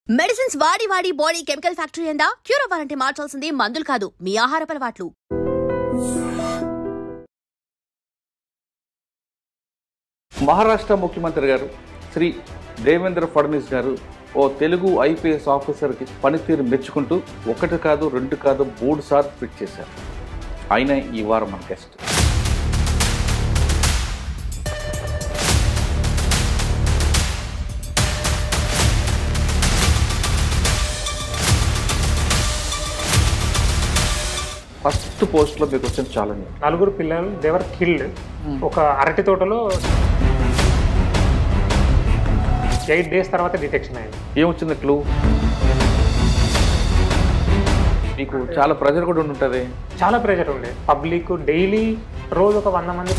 Medicines వాడి వాడి body chemical factory అయిందా? క్యూర్ అవ్వాలంటే మార్చాల్సింది మందులు కాదు, మీ ఆహారపు అలవాట్లు. మహారాష్ట్ర ముఖ్యమంత్రి గారు శ్రీ దేవేంద్ర ఫడ్నవీస్ గారు ఓ తెలుగు ఐపీఎస్ ఆఫీసర్కి పనితీరు మెచ్చుకుంటూ 1 కాదు 2 కాదు 3 సార్లు ట్వీట్ చేశారు. ఆయన ఈ వారం మన గెస్ట్. ఫస్ట్ పోస్ట్లో మీకు వచ్చిన ఛాలెంజ్, 4 పిల్లలు దేవర్ కిల్డ్. ఒక అరటి తోటలో 8 days తర్వాత డిటెక్షన్ అయింది. ఏమొచ్చింది క్లూ? మీకు చాలా ప్రెజర్ కూడా ఉంటుంది. చాలా ప్రెషర్ ఉండే. పబ్లిక్ డైలీ రోజు ఒక 100 మంది.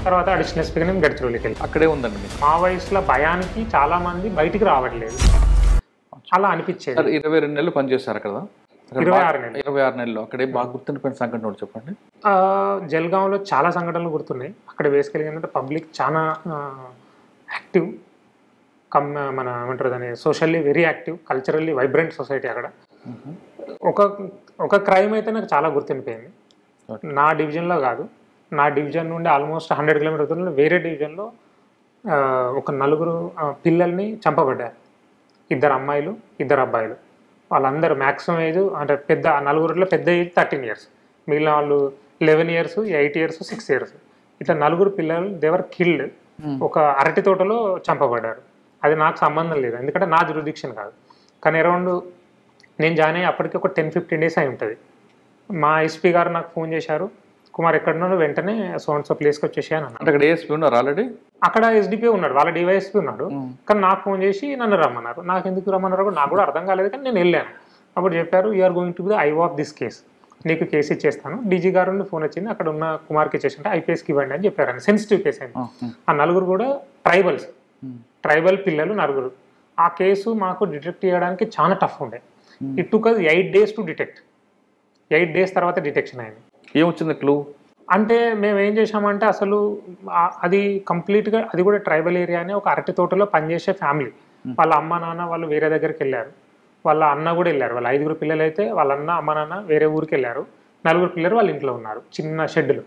తర్వాత అడిషనల్ స్పీకర్ నేను గడ్చిరోలికి వెళ్ళి అక్కడే ఉందండి. మీకు మా వయసులో భయానికి చాలా మంది బయటికి రావట్లేదు. అలా అనిపించేది. 22 నెలలు పనిచేస్తారు అక్కడ. 26 నెలలు అక్కడే బాగా గుర్తుండిపోయిన సంఘటన కూడా చెప్పండి. జల్గాంలో చాలా సంఘటనలు గుర్తున్నాయి. అక్కడ బేసికల్గా ఏంటంటే పబ్లిక్ చాలా యాక్టివ్, మన ఏమంటారు దాన్ని, socially very active, culturally vibrant society అక్కడ. ఒక క్రైమ్ అయితే నాకు చాలా గుర్తుండిపోయింది. నా డివిజన్లో కాదు, నా డివిజన్ నుండి ఆల్మోస్ట్ 100 కిలోమీటర్ దూరంలో వేరే డివిజన్లో ఒక 4 పిల్లల్ని చంపబడ్డారు. 2 అమ్మాయిలు 2 అబ్బాయిలు. వాళ్ళందరూ మ్యాక్సిమం ఏజ్ అంటే పెద్ద 4 పెద్ద ఏజ్ 13 years, మిగిలిన వాళ్ళు 11 years, 8 years, 6 years. ఇట్లా 4 పిల్లలు దేవర్ కిల్డ్. ఒక అరటి తోటలో చంపబడ్డారు. అది నాకు సంబంధం లేదు, ఎందుకంటే నా జ్యూరిడిక్షన్ కాదు. కానీ అరౌండ్ నేను జాయిన్ అయ్యి అప్పటికి ఒక 10-15 days అయి ఉంటుంది. మా ఎస్పీ గారు నాకు ఫోన్ చేశారు, కుమార్ ఎక్కడున్నాడు, వెంటనే సో ప్లేస్కి వచ్చేసాను అన్న. అక్కడ ఏఎస్పీ ఉన్నారు ఆల్రెడీ. అక్కడ ఎస్డిపి ఉన్నాడు, వాళ్ళ డివైఎస్పీ ఉన్నాడు. కానీ నాకు ఫోన్ చేసి నన్ను రమ్మన్నారు. నాకు ఎందుకు రమ్మన్నారు నాకు కూడా అర్థం కాలేదు. కానీ నేను వెళ్ళాను. అప్పుడు చెప్పారు, you're going to be the eye of this case, నీకు కేసు ఇచ్చేస్తాను. డీజీ గారు నుండి ఫోన్ వచ్చింది, అక్కడ ఉన్న కుమార్కి ఇచ్చేసింటే ఐపీఎస్కి ఇవ్వండి అని చెప్పారు. సెన్సిటివ్ కేసు అయింది. ఆ 4 కూడా ట్రైబల్ పిల్లలు 4. ఆ కేసు మాకు డిటెక్ట్ చేయడానికి చాలా టఫ్ ఉండే. It took 8 days to detect. 8 days తర్వాత డిటెక్షన్ అయింది. ఏమొచ్చింది క్లూ అంటే మేము ఏం చేసామంటే అసలు అది కంప్లీట్గా, అది కూడా ట్రైబల్ ఏరియానే, ఒక అరటి తోటలో పనిచేసే ఫ్యామిలీ. వాళ్ళ అమ్మ నాన్న వాళ్ళు వేరే దగ్గరికి వెళ్ళారు, వాళ్ళ అన్న కూడా వెళ్ళారు. వాళ్ళ 5 పిల్లలు అయితే వాళ్ళ అన్న అమ్మ నాన్న వేరే ఊరికి వెళ్ళారు. 4 పిల్లలు వాళ్ళ ఇంట్లో ఉన్నారు చిన్న షెడ్లు.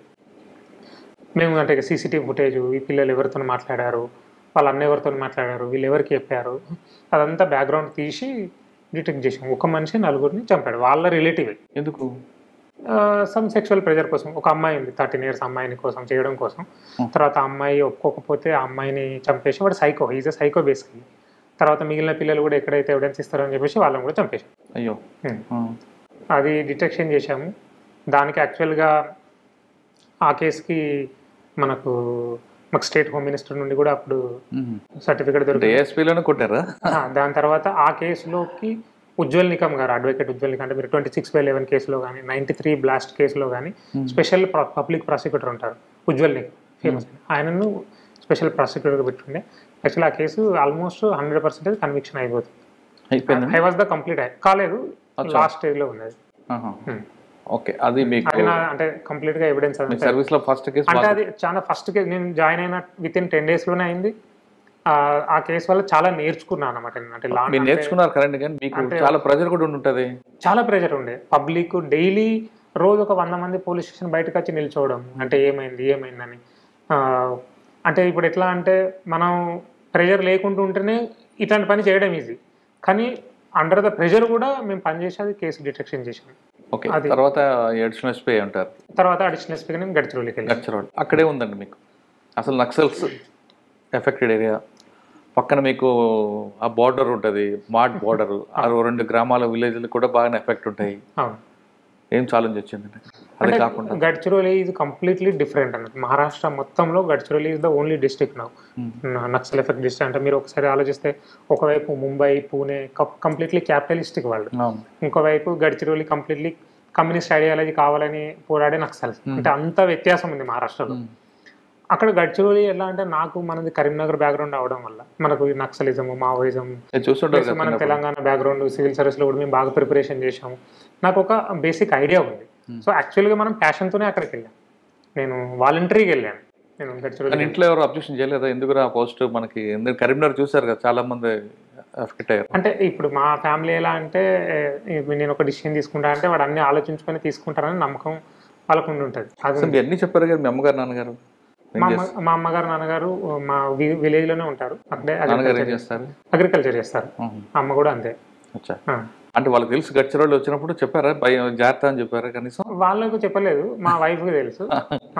మేము అంటే సీసీటీవీ ఫుటేజ్, ఈ పిల్లలు ఎవరితో మాట్లాడారు, వాళ్ళ అన్న ఎవరితో మాట్లాడారు, వీళ్ళు ఎవరికి చెప్పారు, అదంతా బ్యాక్గ్రౌండ్ తీసి డిటెక్ట్ చేసాం. ఒక మనిషి 4 చంపాడు, వాళ్ళ రిలేటివ్. ఎందుకు? సమ్ సెక్షువల్ ప్రెజర్ కోసం. ఒక అమ్మాయి ఉంది 13 years, అమ్మాయిని కోసం చేయడం కోసం. తర్వాత అమ్మాయి ఒప్పుకోకపోతే ఆ అమ్మాయిని చంపేసి, వాడు psycho, is a psycho basically. తర్వాత మిగిలిన పిల్లలు కూడా ఎక్కడైతే ఎవిడెన్స్ ఇస్తారో అని చెప్పేసి వాళ్ళని కూడా చంపేశాం. అయ్యో. అది డిటెక్షన్ చేశాము. దానికి యాక్చువల్గా ఆ కేసుకి మాకు స్టేట్ హోమ్ మినిస్టర్ నుండి కూడా అప్పుడు సర్టిఫికేట్ దొరికింది. దాని తర్వాత ఆ కేసులోకి ఉజ్వల్ నికమ్ గారు, అడ్వకేట్ ఉజ్వల్ నికమ్, అంటే మీరు 26/11 కేసులో కానీ, 93 బ్లాస్ట్ కేసులో కానీ స్పెషల్ పబ్లిక్ ప్రాసిక్యూటర్ ఉంటారు ఉజ్వల్ నికమ్, ఫేమస్. ఆయనను స్పెషల్ ప్రాసిక్యూటర్గా పెట్టుండే. యాక్చువల్ ఆ కేసు ఆల్మోస్ట్ 100% కన్విక్షన్ అయిపోతుంది. ఐ వాజ్ ద కంప్లీట్ కాలేదు, లాస్ట్ స్టేజ్లో ఉన్నది. ఓకే, అది అంటే కంప్లీట్గా ఎవిడెన్స్ సర్వీస్లో ఫస్ట్ కేసు. అంటే అది చాలా ఫస్ట్ కేసు. నేను జాయిన్ అయిన వితిన్ 10 daysలోనే అయింది. ఆ కేసు వల్ల చాలా నేర్చుకున్నాను అనమాట. అంటే నేర్చుకున్నారు కరెంట్, కానీ మీకు చాలా ప్రెజర్ కూడా ఉంటుంది. చాలా ప్రెజర్ ఉండే. పబ్లిక్ డైలీ రోజు ఒక 100 మంది పోలీస్ స్టేషన్ బయటకు వచ్చి నిల్చోవడం, అంటే ఏమైందని. అంటే ఇప్పుడు ఎట్లా అంటే మనం ప్రెజర్ లేకుండా ఉంటేనే ఇట్లాంటి పని చేయడం ఈజీ, కానీ అండర్ ద ప్రెజర్ కూడా మేము పనిచేసేది కేసు డిటెక్షన్ చేసాం. ఓకే, తర్వాత అడిషనల్ ఎస్పీ ఉంటారు. తర్వాత అడిషనల్ ఎస్పీ నేను గడ్చిరోలికి వెళ్ళాను. అక్కడే ఉందండి మీకు అసలు నక్సల్స్ ఎఫెక్టెడ్ ఏరియా. పక్కన మీకు ఆ బార్డర్ ఉంటుంది, మార్ట్ బార్డర్. 2 గ్రామాల విలేజ్లు కూడా బాగానే ఎఫెక్ట్ ఉంటాయి. ఏం ఛాలెంజ్ వచ్చిందండి? అదే కాకుండా గడ్చిరోలి ఈజ్ కంప్లీట్లీ డిఫరెంట్ అన్నట్టు. మహారాష్ట్ర మొత్తంలో Gadchiroli is the only district Naxal effect district. అంటే మీరు ఒకసారి ఆలోచిస్తే, ఒకవైపు ముంబై, పూణే కంప్లీట్లీ క్యాపిటలిస్టిక్ వాళ్ళు, ఇంకోవైపు గడ్చిరోలి కంప్లీట్లీ కమ్యూనిస్ట్ ఐడియాలజీ కావాలని పోరాడే నక్సల్స్. అంటే అంత వ్యత్యాసం ఉంది మహారాష్ట్రలో. అక్కడ గడ్చిరోలి ఎలా అంటే, మనది కరీంనగర్ బ్యాక్గ్రౌండ్ అవడం వల్ల మనకు నక్సలిజం, మావోయిజం, మన తెలంగాణ బ్యాక్గ్రౌండ్, సివిల్ సర్వీస్లో కూడా మేము బాగా ప్రిపరేషన్ చేసాము. నాకు ఒక బేసిక్ ఐడియా ఉంది. సో యాక్చువల్గా మనం ప్యాషన్తోనే అక్కడికి వెళ్ళాం. నేను వాలంటరీకి వెళ్ళాను. నేను గడ్చిరోలి ఇంట్లో ఎవరు అబ్జెక్షన్ చేయలేదా? ఎందుకు ఆ పోస్ట్ మనకి కరీంనగర్ చూసారు కదా, చాలా మంది ఎఫెక్ట్ అయ్యారు. అంటే ఇప్పుడు మా ఫ్యామిలీ ఎలా అంటే నేను ఒక డిసిషన్ తీసుకుంటా అంటే వాడు అన్ని ఆలోచించుకొని తీసుకుంటారని నమ్మకం వాళ్ళకు ఉండి ఉంటుంది. అది అన్ని చెప్పారు కదా, మీ అమ్మగారు నాన్నగారు? మా అమ్మగారు నాన్నగారు మా విలేజ్ లోనే ఉంటారు, అక్కడే అగ్రికల్చర్ చేస్తారు. అమ్మ కూడా అంతే. అంటే వాళ్ళకి తెలుసు గడ్చిరోళ్ళు వచ్చినప్పుడు చెప్పారా జాగ్రత్త అని చెప్పారా? కనీసం వాళ్ళకు చెప్పలేదు, మా వైఫ్ కి తెలుసు.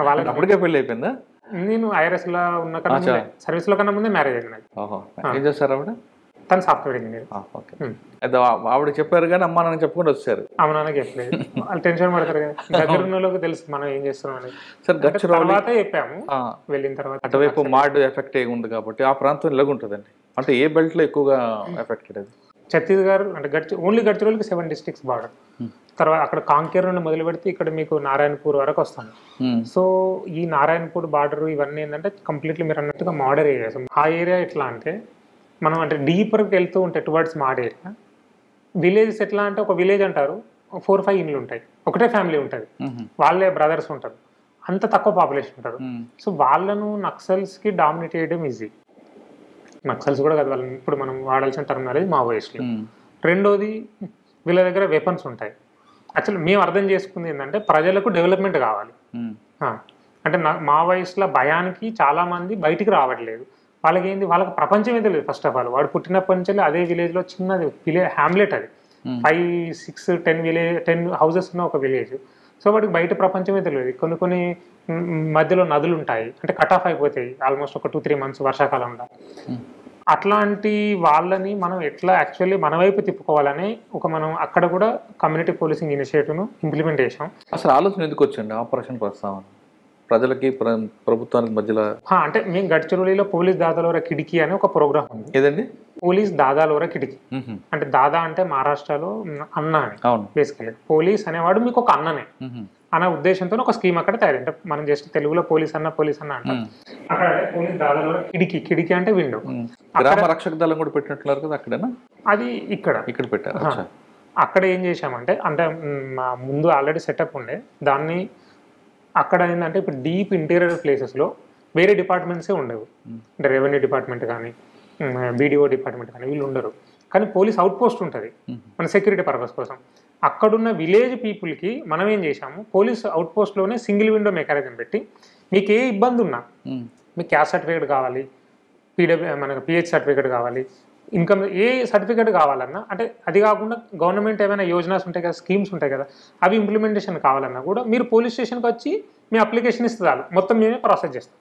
వాళ్ళకి అప్పటికే పెళ్లి అయిపోయిందా? నేను ఐఆర్ఎస్ లో ఉన్న కన్నా సర్వీస్ లో కన్నా ముందే మ్యారేజ్ అయింది. ఏం చేస్తారు ఆవిడ? తను సాఫ్ట్వేర్ ఇంజనీర్. ఆవిడ చెప్పారు కానీ అమ్మ నాన్న చెప్పుకుంటూ వచ్చారు. అమ్మ నాన్న చెప్పలేదు, వాళ్ళు టెన్షన్ పడతారు కదా, దగ్గర ఉన్న వాళ్ళకి తెలుసు మనం ఏం చేస్తున్నాం అనేది. సార్ గడ్చిరోలి తర్వాత చెప్పాము, వెళ్ళిన తర్వాత అటువైపు మాడ్ ఎఫెక్ట్ అయ్యి ఉంది కాబట్టి ఆ ప్రాంతం ఇలాగుంటుందండి. అంటే ఏ బెల్ట్ లో ఎక్కువగా ఎఫెక్టెడ్ అది? ఛత్తీస్గఢ్ అంటే ఓన్లీ గడ్చిరోలికి 7 డిస్ట్రిక్ట్స్ బార్డర్. తర్వాత అక్కడ కాంకేర్ నుండి మొదలు పెడితే ఇక్కడ మీకు నారాయణపూర్ వరకు వస్తాను. సో ఈ నారాయణపూర్ బార్డర్ ఇవన్నీ ఏంటంటే కంప్లీట్లీ మీరు అన్నట్టుగా మాడర్ ఏరియాస్. ఆ ఏరియా ఎట్లా అంటే మనం అంటే డీపర్కి వెళ్తూ ఉంటే టువర్డ్స్ మాడ్ ఏరియా. విలేజెస్ ఎట్లా అంటే ఒక విలేజ్ అంటారు, 4-5 ఇండ్లు ఉంటాయి, ఒకటే ఫ్యామిలీ ఉంటుంది, వాళ్ళే బ్రదర్స్ ఉంటారు, అంత తక్కువ పాపులేషన్ ఉంటారు. సో వాళ్ళను నక్సల్స్కి డామినేట్ చేయడం ఈజీ. నక్సల్స్ కూడా కదా వాళ్ళని ఇప్పుడు మనం వాడాల్సిన టర్మినాలజీ మావోయిస్టులు. రెండోది వీళ్ళ దగ్గర వెపన్స్ ఉంటాయి. యాక్చువల్లీ మేము అర్థం చేసుకుంది ఏంటంటే ప్రజలకు డెవలప్మెంట్ కావాలి. అంటే మావోయిస్టుల భయానికి చాలా మంది బయటికి రావట్లేదు. వాళ్ళకి ఏంది, వాళ్ళకి ప్రపంచమే తెలియదు. ఫస్ట్ ఆఫ్ ఆల్ వాడు పుట్టినప్పటి నుంచి అదే విలేజ్లో చిన్నది హ్యామ్లెట్, అది 5-6-10 హౌసెస్ ఉన్న ఒక విలేజ్. సో వాడికి బయట ప్రపంచమే తెలియదు. కొన్ని మధ్యలో నదులు ఉంటాయి, అంటే కట్ ఆఫ్ అయిపోతాయి ఆల్మోస్ట్ ఒక 2-3 మంత్స్ వర్షాకాలంలో. అట్లాంటి వాళ్ళని మనం ఎట్లా యాక్చువల్లీ మన వైపు తిప్పుకోవాలని మనం అక్కడ కూడా కమ్యూనిటీ పోలీసింగ్ ఇనిషియేటివ్ను ఇంప్లిమెంట్ చేసాం. అసలు ఆలోచన ఎందుకు వచ్చింది ఆపరేషన్ ప్రస్తావన ప్రజలకి ప్రభుత్వానికి మధ్యలో? అంటే మేము గడ్చిరోలిలో పోలీస్ దాదాలోరా కిటికీ అనే ఒక ప్రోగ్రామ్ ఉంది. ఏదండి? పోలీస్ దాదాలోరా కిటికీ. అంటే దాదా అంటే మహారాష్ట్రలో అన్న అని. బేసికలీ పోలీస్ అనేవాడు మీకు ఒక అన్ననే అనే ఉద్దేశంతో ఒక స్కీమ్ అక్కడ తయారు. అంటే మనం జస్ట్ తెలుగులో పోలీస్ అన్న అంటాం. అక్కడ పోలీస్ దాదాలోరా కిటికీ అంటే విండో. గ్రామ రక్షక దళం కూడా పెట్టినట్లున్నారు కదా అక్కడేనా? అది ఇక్కడ పెట్టారు. అక్కడ ఏం చేశామంటే అంటే మా ముందు ఆల్రెడీ సెటప్ ఉండే దాన్ని. అక్కడ ఏంటంటే ఇప్పుడు డీప్ ఇంటీరియర్ ప్లేసెస్లో వేరే డిపార్ట్మెంట్సే ఉండవు. అంటే రెవెన్యూ డిపార్ట్మెంట్ కానీ బీడీఓ డిపార్ట్మెంట్ కానీ వీళ్ళు ఉండరు. కానీ పోలీస్ అవుట్ పోస్ట్ ఉంటుంది మన సెక్యూరిటీ పర్పస్ కోసం. అక్కడున్న విలేజ్ పీపుల్కి మనం ఏం చేశాము, పోలీస్ అవుట్ పోస్ట్లోనే సింగిల్ విండో మెకానిజం పెట్టి మీకు ఏ ఇబ్బంది ఉన్నా, మీకు క్యాస్ట్ సర్టిఫికేట్ కావాలి, మనకు పిహెచ్ సర్టిఫికేట్ కావాలి, ఇన్కమ్ ఏ సర్టిఫికేట్ కావాలన్నా, అంటే అది కాకుండా గవర్నమెంట్ ఏమైనా యోజనాస్ ఉంటాయి కదా, స్కీమ్స్ ఉంటాయి కదా, అవి ఇంప్లిమెంటేషన్ కావాలన్నా కూడా మీరు పోలీస్ స్టేషన్కి వచ్చి మీ అప్లికేషన్ ఇస్తే చాలు, మొత్తం మేమే ప్రాసెస్ చేస్తాం.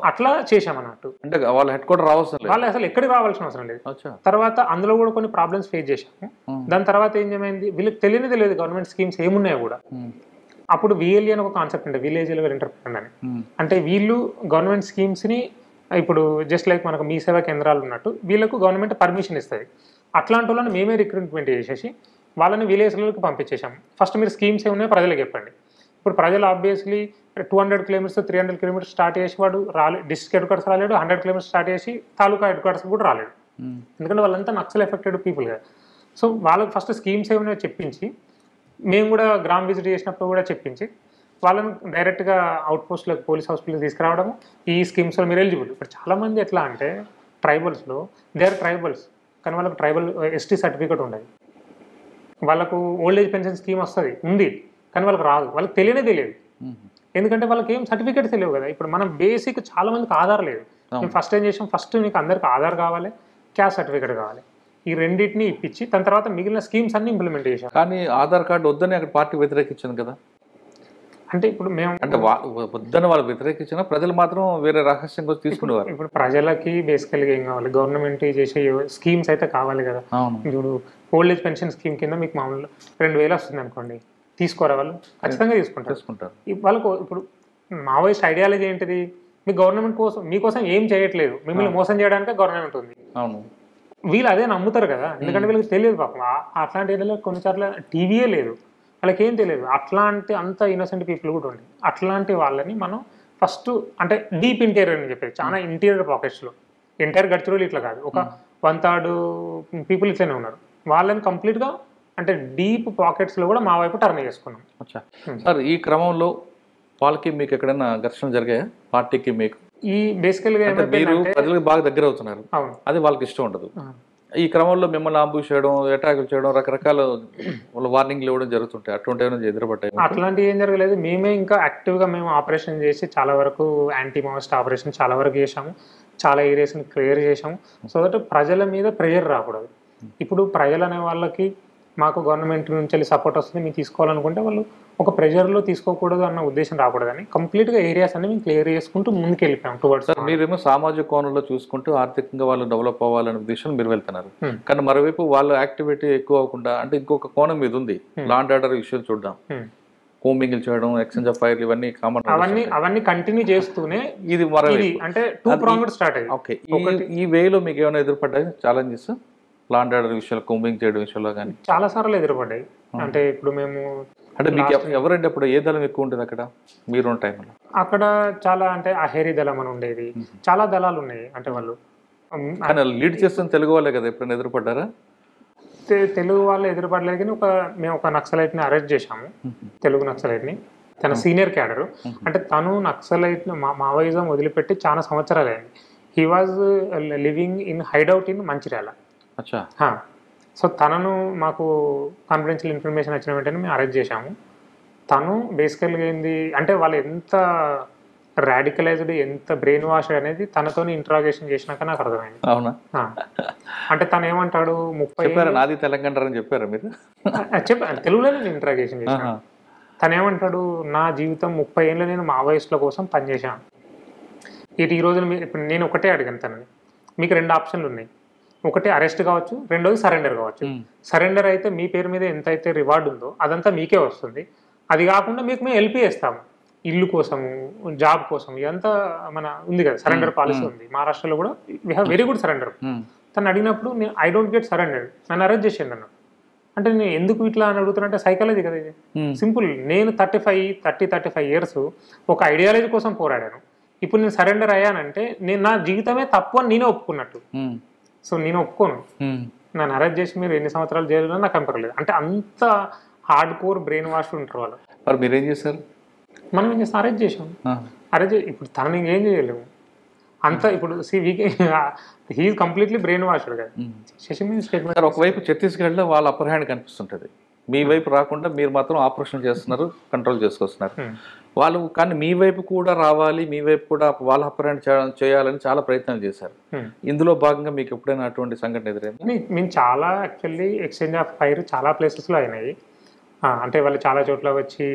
అట్లా చేశామన్నట్టు. అంటే వాళ్ళ హెడ్ క్వార్టర్ రావాల్సిన వాళ్ళు అసలు ఎక్కడికి రావాల్సిన అవసరం లేదు. తర్వాత అందులో కూడా కొన్ని ప్రాబ్లమ్స్ ఫేస్ చేశాము. దాని తర్వాత ఏం ఏమైంది, వీళ్ళకి తెలియదు గవర్నమెంట్ స్కీమ్స్ ఏమున్నాయో కూడా. అప్పుడు విఎల్ఈ అని ఒక కాన్సెప్ట్ ఉంటుంది, విలేజ్ లెవెల్ ఎంటర్ప్రెన్యూర్ అని. అంటే వీళ్ళు గవర్నమెంట్ స్కీమ్స్ని ఇప్పుడు జస్ట్ లైక్ మనకు మీ సేవా కేంద్రాలు ఉన్నట్టు వీళ్ళకు గవర్నమెంట్ పర్మిషన్ ఇస్తుంది. అట్లాంటి వాళ్ళని మేమే రిక్రూట్మెంట్ చేసేసి వాళ్ళని విలేజ్లకు పంపించేసాము. ఫస్ట్ మీరు స్కీమ్స్ ఏమున్నాయో ప్రజలకు చెప్పండి. ఇప్పుడు ప్రజలు ఆబ్వియస్లీ 200 కిలోమీటర్స్ 300 కిలోమీటర్స్ స్టార్ట్ చేసి వాడు డిస్ట్రిక్ట్ హెడ్ క్వార్టర్స్ రాలేడు, 100 కిలోమీటర్స్ స్టార్ట్ చేసి తాలూకా హెడ్ క్వార్టర్స్ కూడా రాలేడు. ఎందుకంటే వాళ్ళంతా నక్సల్ ఎఫెక్టెడ్ పీపుల్ కదా. సో వాళ్ళకి ఫస్ట్ స్కీమ్స్ ఏమున్నాయో చెప్పించి, మేము కూడా గ్రామ్ విజిట్ చేసినప్పుడు కూడా చెప్పించి వాళ్ళని డైరెక్ట్గా అవుట్ పోస్ట్లకు పోలీస్ హౌస్పిటల్కి తీసుకురావడము. ఈ స్కీమ్స్లో మీరు ఎలిజిబుల్. ఇప్పుడు చాలామంది ఎట్లా అంటే ట్రైబల్స్లో దే ఆర్ ట్రైబల్స్ కానీ వాళ్ళకు ట్రైబల్ ఎస్టీ సర్టిఫికేట్ ఉండదు. వాళ్ళకు ఓల్డ్ ఏజ్ పెన్షన్ స్కీమ్ ఉంది కానీ వాళ్ళకి రాదు, వాళ్ళకి తెలియదు. ఎందుకంటే వాళ్ళకి ఏం సర్టిఫికేట్స్ తెలియవు కదా. ఇప్పుడు మనం బేసిక్ చాలా మందికి ఆధార్ లేదు. మేము ఫస్ట్ ఏం చేసాం, ఫస్ట్ మీకు అందరికి ఆధార్ కావాలి, క్యాస్ట్ సర్టిఫికేట్ కావాలి. ఈ రెండింటిని ఇప్పించి దాని తర్వాత మిగిలిన స్కీమ్స్ అన్ని ఇంప్లిమెంట్ చేశాం. కానీ ఆధార్ కార్డు వద్దని అక్కడ పార్టీ వ్యతిరేకించింది కదా. అంటే ఇప్పుడు మేము అంటే వద్దని వాళ్ళు వ్యతిరేకించిన ప్రజలు మాత్రం వేరే రహస్యంగా తీసుకునేవారు. ఇప్పుడు ప్రజలకి బేసికల్గా ఏం కావాలి, గవర్నమెంట్ చేసే స్కీమ్స్ అయితే కావాలి కదా. ఇప్పుడు ఓల్డ్ ఏజ్ పెన్షన్ స్కీమ్ కింద మీకు మామూలు 2000 వస్తుంది అనుకోండి, తీసుకోరా వాళ్ళు? ఖచ్చితంగా తీసుకుంటారు. వాళ్ళకు ఇప్పుడు మావోయిస్ట్ ఐడియాలజీ ఏంటిది, మీ గవర్నమెంట్ కోసం మీకోసం ఏం చేయట్లేదు, మిమ్మల్ని మోసం చేయడానికే గవర్నమెంట్ ఉంది. వీళ్ళు అదే నమ్ముతారు కదా, ఎందుకంటే వీళ్ళకి తెలియదు పాపం. అట్లాంటి ఏరియాలో కొన్నిసార్లు టీవీయే లేదు, వాళ్ళకి ఏం తెలియదు. అట్లాంటి అంత ఇన్నోసెంట్ పీపుల్ కూడా ఉంది. అట్లాంటి వాళ్ళని మనం ఫస్ట్ అంటే డీప్ ఇంటీరియర్ అని చెప్పేది, చాలా ఇంటీరియర్ పాకెట్స్లో, ఎంటైర్ గడ్చిరోలి ఇట్లా కాదు, ఒక 1/3 పీపుల్ ఇట్లనే ఉన్నారు. వాళ్ళని కంప్లీట్గా అంటే డీప్ పాకెట్స్లో కూడా మా వైపు టర్న్ చేసుకున్నాం. సార్ ఈ క్రమంలో వాళ్ళకి మీకు ఎక్కడైనా ఘర్షణ జరిగాయా పార్టీకి మీకు? ఈ బేసికల్గా అంటే మీరు ప్రజలకు బాగా దగ్గర అవుతున్నారు, అవును అది వాళ్ళకి ఇష్టం ఉండదు. ఈ క్రమంలో మిమ్మల్ని అంబుష్ చేయడం, అటాకులు చేయడం, రకరకాల వార్నింగ్లు ఇవ్వడం జరుగుతుంటాయి. అటువంటి ఏమైనా ఎదురుపడ్డాయి? అట్లాంటివి ఏం జరగలేదు. మేమే ఇంకా యాక్టివ్గా మేము ఆపరేషన్ చేసి చాలా వరకు యాంటీ మావోయిస్ట్ ఆపరేషన్ చాలా వరకు చేసాము, చాలా ఏరియాస్ని క్లియర్ చేసాము. సో దట్ ప్రజల మీద ప్రెషర్ రాకూడదు. ఇప్పుడు ప్రజలు అనే వాళ్ళకి మాకు గవర్నమెంట్ నుంచి వెళ్ళి సపోర్ట్ వస్తుంది, మేము తీసుకోవాలనుకుంటే వాళ్ళు ఒక ప్రెషర్లో తీసుకోకూడదు అన్న ఉద్దేశం రాకూడదని కంప్లీట్గా ఏరియాస్ అన్ని మేము క్లియర్ చేసుకుంటూ ముందుకు వెళ్ళిపోయాం టువర్డ్స్. సార్ మీరేమో సామాజిక కోణంలో చూసుకుంటూ ఆర్థికంగా వాళ్ళు డెవలప్ అవ్వాలనే ఉద్దేశం మీరు వెళ్తున్నారు, కానీ మరోవైపు వాళ్ళ యాక్టివిటీ ఎక్కువ అవ్వకుండా అంటే ఇంకొక కోణం మీద ఉంది, లా అండ్ ఆర్డర్ విషయాలు చూద్దాం, కోమింగ్లు చేయడం, ఎక్స్చేంజ్ ఆఫ్ ఫైర్, ఇవన్నీ కామన్. అవన్నీ కంటిన్యూ చేస్తూనే ఇది మరోవైపు అంటే టూ ప్రాంగ్డ్ స్టార్ట్ అయ్యింది. ఓకే, ఈ వేలో మీకు ఏమైనా ఎదురుపడ్డాయి ఛాలెంజెస్ లా అండ్ ఆర్డర్ విషయాలు, కోమింగ్ చేయడం విషయంలో కానీ? చాలా సార్లు ఎదురుపడ్డాయి. అంటే ఇప్పుడు మేము అంటే మీకు ఎవరంటే అప్పుడు ఏ దళం ఎక్కువ ఉంటుంది అక్కడ మీరు టైంలో? అక్కడ చాలా అంటే అహేరీ దళం అని ఉండేది, చాలా దళాలు ఉన్నాయి. అంటే వాళ్ళు కానీ లీడ్ చేస్తున్న తెలుగు వాళ్ళే కదా, ఎప్పుడైనా ఎదురుపడ్డారా? తెలుగు వాళ్ళు ఎదురుపడలేదు, కానీ మేము ఒక నక్సలైట్ని అరెస్ట్ చేశాము, తెలుగు నక్సలైట్ని. తన సీనియర్ క్యాడరు, అంటే తను నక్సలైట్ మావోయిజం వదిలిపెట్టి చాలా సంవత్సరాలు అయింది. He was living in hideout in Mancherial. So తనను మాకు కాన్ఫిడెన్షియల్ ఇన్ఫర్మేషన్ వచ్చిన వెంటనే మేము అరెస్ట్ చేశాము. తను బేసికల్గా ఏంది అంటే వాళ్ళు ఎంత రాడికలైజ్డ్, ఎంత బ్రెయిన్ వాష్ అనేది తనతో ఇంట్రాగేషన్ చేసినాక నాకు అర్థమైంది. అవునా? అంటే తను ఏమంటాడు, 30 నాది తెలంగాణ అని చెప్పారా మీరు? చెప్పాను, తెలుగులోనే నేను ఇంట్రాగేషన్ చేశాను. తను ఏమంటాడు, నా జీవితం 30 ఏళ్ళు నేను మావోయిస్టుల కోసం పనిచేశాను. ఈ రోజు ఇప్పుడు నేను ఒకటే అడిగాను తనని, మీకు 2 ఆప్షన్లు ఉన్నాయి, ఒకటి అరెస్ట్ కావచ్చు, రెండోది సరెండర్ కావచ్చు. సరెండర్ అయితే మీ పేరు మీద ఎంత అయితే రివార్డు ఉందో అదంతా మీకే వస్తుంది, అది కాకుండా మీకు మేము హెల్ప్ చేస్తాము ఇల్లు కోసము, జాబ్ కోసం, ఇదంతా మన ఉంది కదా, సరెండర్ పాలసీ ఉంది మహారాష్ట్రలో కూడా. We have very good surrender. తను అడిగినప్పుడు నేను ఐ డోంట్ గెట్ సరెండర్, నన్ను అరెస్ట్ చేసేయండి అన్నాడు. అంటే నేను ఎందుకు ఇట్లా అని అడుగుతున్నా, సైకాలజీ కదా ఇది, సింపుల్. నేను 35 ఇయర్స్ ఒక ఐడియాలజీ కోసం పోరాడాను, ఇప్పుడు నేను సరెండర్ అయ్యానంటే నేను నా జీవితమే తప్పు అని నేనే ఒప్పుకున్నట్టు. సో నేను ఒప్పుకోను, నన్ను అరెస్ట్ చేసి మీరు ఎన్ని సంవత్సరాలు జైలులో నాకు కంపరలేదు. అంటే అంత హార్డ్ కోర్ బ్రెయిన్ వాష్ ఉంటారు వాళ్ళు. మరి మీరేం చేశారు? మనం ఏం చేస్తాం, అరెస్ట్ చేసాం. ఇప్పుడు తనని ఇంకేం చేయలేము అంత. ఇప్పుడు హీఈస్ కంప్లీట్లీ బ్రెయిన్ వాష్డ్ కదా. స్టేట్మెంట్ ఒకవైపు ఛత్తీస్గఢ్లో వాళ్ళ అప్పర్ హ్యాండ్ కనిపిస్తుంటుంది, మీ వైపు రాకుండా మీరు మాత్రం ఆపరేషన్ చేస్తున్నారు, కంట్రోల్ చేసుకొస్తున్నారు వాళ్ళు. కానీ మీ వైపు కూడా రావాలి, మీ వైపు కూడా వాళ్ళ అప్పర్ హ్యాండ్ చేయాలని చాలా ప్రయత్నాలు చేశారు. ఇందులో భాగంగా మీకు ఎప్పుడైనా అటువంటి సంఘటన ఎదురైంది? మేము చాలా యాక్చువల్లీ ఎక్స్చేంజ్ ఆఫ్ ఫైర్ చాలా ప్లేసెస్లో అయినాయి. అంటే వాళ్ళు చాలా చోట్ల వచ్చి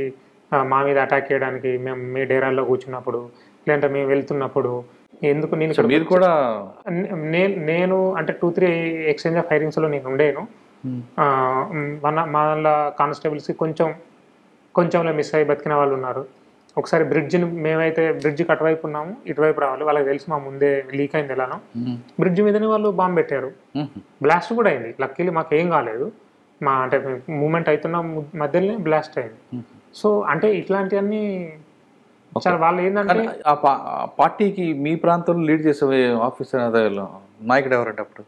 మా మీద అటాక్ చేయడానికి, మేము మీ డేరాల్లో కూర్చున్నప్పుడు, లేదంటే మేము వెళ్తున్నప్పుడు, ఎందుకు మీరు కూడా నేను అంటే 2-3 ఎక్స్చేంజ్ ఆఫ్ ఫైరింగ్స్లో నేను ఉండేను. మన కానిస్టేబుల్స్కి కొంచెంలో మిస్ అయ్యి బతికిన వాళ్ళు ఉన్నారు. ఒకసారి బ్రిడ్జ్ని, మేమైతే బ్రిడ్జ్కి అటువైపు ఉన్నాము, ఇటువైపు రావాలి, వాళ్ళకి తెలుసు మా ముందే లీక్ అయింది ఎలానో. బ్రిడ్జ్ మీదనే వాళ్ళు బాంబు పెట్టారు, బ్లాస్ట్ కూడా అయింది. లక్కీలీ మాకు ఏం కాలేదు, అంటే మూమెంట్ అవుతున్న మధ్యలోనే బ్లాస్ట్ అయింది. సో అంటే ఇట్లాంటివన్నీ చాలా. వాళ్ళు ఏంటంటే ఆ పార్టీకి మీ ప్రాంతంలో లీడ్ చేసే ఆఫీసర్ నాయకుడు ఎవరంటే అప్పుడు?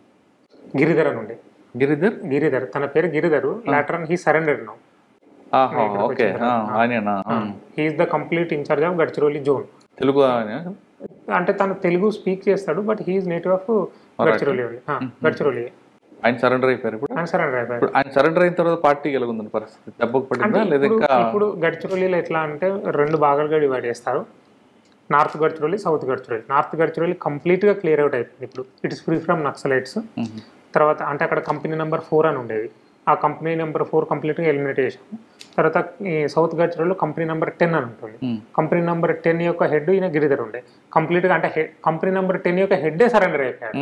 గిరిధర్ అని ఉండే. గిరిధర్ తన పేరు Giridhar. Later he surrendered now. He is the complete incharge of Gadchiroli zone. Telugu అంటే తను తెలుగు స్పీక్ చేస్తాడు, but he is native of Gadchiroli. ఆయన సరెండర్ అయిపోయారు. ఆయన సరెండర్ అయిన తర్వాత పార్టీకి ఎలాగుంది పరిస్థితి? దెబ్బకు పడిందా లేదా? ఇప్పుడు గడ్చిరోలిలో ఎట్లా అంటే 2 భాగాలుగా డివైడ్ చేస్తారు, north Gadchiroli, south Gadchiroli. North Gadchiroli కంప్లీట్గా క్లియర్ అవుట్ అయిపోయింది ఇప్పుడు, it is free from Naxalites. తర్వాత అంటే అక్కడ కంపెనీ నెంబర్ 4 అని ఉండేది, ఆ కంపెనీ నెంబర్ 4 కంప్లీట్గా ఎలిమినేట్ చేసాము. తర్వాత ఈ సౌత్ గడ్చిరోలిలో కంపెనీ నెంబర్ 10 అని ఉంటుంది. కంపెనీ నెంబర్ 10 యొక్క హెడ్ ఈయన గిరిధర్ ఉండే. కంప్లీట్గా అంటే కంపెనీ నెంబర్ 10 యొక్క హెడ్డే సరెండర్ అయిపోయాడు.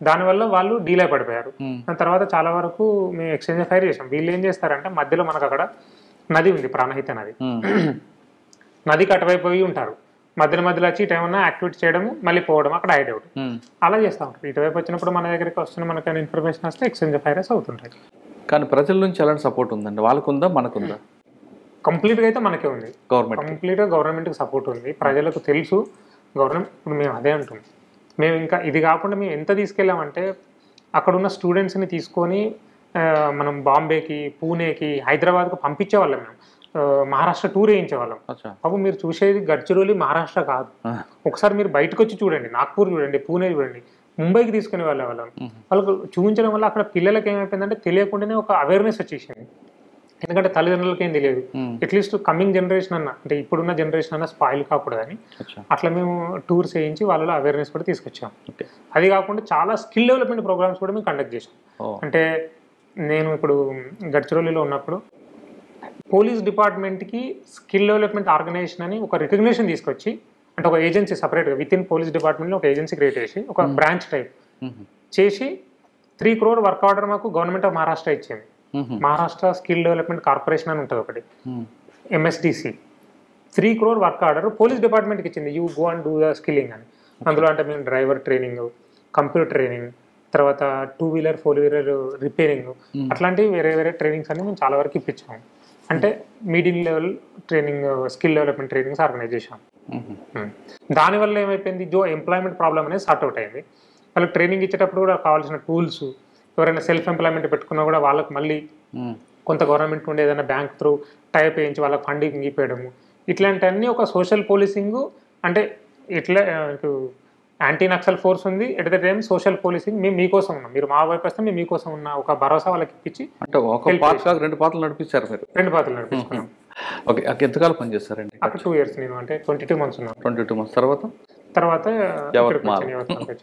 దానివల్ల వాళ్ళు డీలే పడిపోయారు. దాని తర్వాత చాలా వరకు మేము ఎక్స్చేంజ్ ఫైర్ చేసాం. వీళ్ళు ఏం చేస్తారంటే మధ్యలో మనకు అక్కడ నది ఉంది, ప్రాణహిత నది. నదికి అటువైపు పోయి ఉంటారు, మధ్యలో వచ్చి ఇటు ఏమన్నా యాక్టివిటీ చేయడం, మళ్ళీ పోవడం, అక్కడ హైడ్ అవుట్ అలా చేస్తూ ఉంటారు. ఇటువైపు వచ్చినప్పుడు మన దగ్గరికి వస్తున్న మనకు ఇన్ఫర్మేషన్ వస్తే ఎక్స్చేంజ్ ఫైర్స్ అవుతుంటాయి. కానీ ప్రజల నుంచి ఎలాంటి సపోర్ట్ ఉందండి? వాళ్ళకుందా మనకుందా? కంప్లీట్గా అయితే మనకే ఉంది. కంప్లీట్గా గవర్నమెంట్కి సపోర్ట్ ఉంది, ప్రజలకు తెలుసు గవర్నమెంట్. ఇప్పుడు మేము అదే అంటున్నాం, మేము ఇంకా ఇది కాకుండా మేము ఎంత తీసుకెళ్ళామంటే అక్కడున్న స్టూడెంట్స్ని తీసుకొని మనం బాంబేకి, పూణేకి, హైదరాబాద్కు పంపించేవాళ్ళం. మేము మహారాష్ట్ర టూర్ వేయించేవాళ్ళం. అచ్చా. బాబు మీరు చూసేది గడ్చిరోలి మహారాష్ట్ర కాదు, ఒకసారి మీరు బయటకు వచ్చి చూడండి, నాగ్పూర్ చూడండి, పూణే చూడండి, ముంబైకి తీసుకునే వాళ్ళం. వాళ్ళకు చూపించడం వల్ల అక్కడ పిల్లలకి ఏమైపోయిందంటే తెలియకుండానే ఒక అవేర్నెస్ వచ్చేసింది. ఎందుకంటే తల్లిదండ్రులకి ఏం తెలియదు, అట్లీస్ట్ కమింగ్ జనరేషన్ అన్న, అంటే ఇప్పుడున్న జనరేషన్ అన్న స్పాయిల్ కాకూడదని అట్లా మేము టూర్స్ వేయించి వాళ్ళలో అవేర్నెస్ కూడా తీసుకొచ్చాం. అది కాకుండా చాలా స్కిల్ డెవలప్మెంట్ ప్రోగ్రామ్స్ కూడా మేము కండక్ట్ చేసాం. అంటే నేను ఇప్పుడు గడ్చిరోలిలో ఉన్నప్పుడు పోలీస్ డిపార్ట్మెంట్కి స్కిల్ డెవలప్మెంట్ ఆర్గనైజేషన్ అని ఒక రికగ్నిషన్ తీసుకొచ్చి, అంటే ఒక ఏజెన్సీ సపరేట్గా విత్ ఇన్ పోలీస్ డిపార్ట్మెంట్లో ఒక ఏజెన్సీ క్రియేట్ చేసి ఒక బ్రాంచ్ టైప్ చేసి 3 crore వర్క్ ఆర్డర్ మాకు గవర్నమెంట్ ఆఫ్ మహారాష్ట్ర ఇచ్చింది. మహారాష్ట్ర స్కిల్ డెవలప్మెంట్ కార్పొరేషన్ అని ఉంటుంది ఒకటి, MSDC. 3 crore work order police డిపార్ట్మెంట్కి ఇచ్చింది, you go and do the skilling అని. అందులో అంటే మేము డ్రైవర్ ట్రైనింగ్, కంప్యూటర్ ట్రైనింగ్, తర్వాత 2-wheeler 4-wheeler రిపేరింగ్, అట్లాంటివి వేరే వేరే ట్రైనింగ్స్ అన్ని మేము చాలా వరకు ఇప్పించాము. అంటే medium level training, skill development trainings organise చేశాం. దానివల్ల ఏమైపోయింది, ఎంప్లాయ్మెంట్ ప్రాబ్లమ్ అనేది సార్ట్ అవుట్ అయింది. వాళ్ళకి ట్రైనింగ్ ఇచ్చేటప్పుడు కూడా కావాల్సిన టూల్స్, ఎవరైనా సెల్ఫ్ ఎంప్లాయ్మెంట్ పెట్టుకున్నా కూడా వాళ్ళకి మళ్ళీ కొంత గవర్నమెంట్ నుండి ఏదైనా బ్యాంక్ త్రూ టైప్ వేయించి వాళ్ళకి ఫండింగ్ ఇవ్వడము, ఇట్లాంటివన్నీ ఒక సోషల్ పోలీసింగ్. అంటే ఇట్లా యాంటీ నక్సల్ ఫోర్స్ ఉంది, at the time social policing. మేము మీకోసం ఉన్నాం, మీరు మా వైపు వస్తే మేము మీకోసం ఉన్న ఒక భరోసా వాళ్ళకి ఇప్పించి, అంటే ఒక పార్ట్ కాక 2 పాత్రలు నడిపించారు మీరు? 2 పాత్రలు నడిపించుకున్నాం. ఓకే, ఎంతకాలం పనిచేస్తారండి? అక్కడ 2 years నేను, అంటే 22 months ఉన్నాను. 22 months తర్వాత ఇక్కడికి వచ్చాను.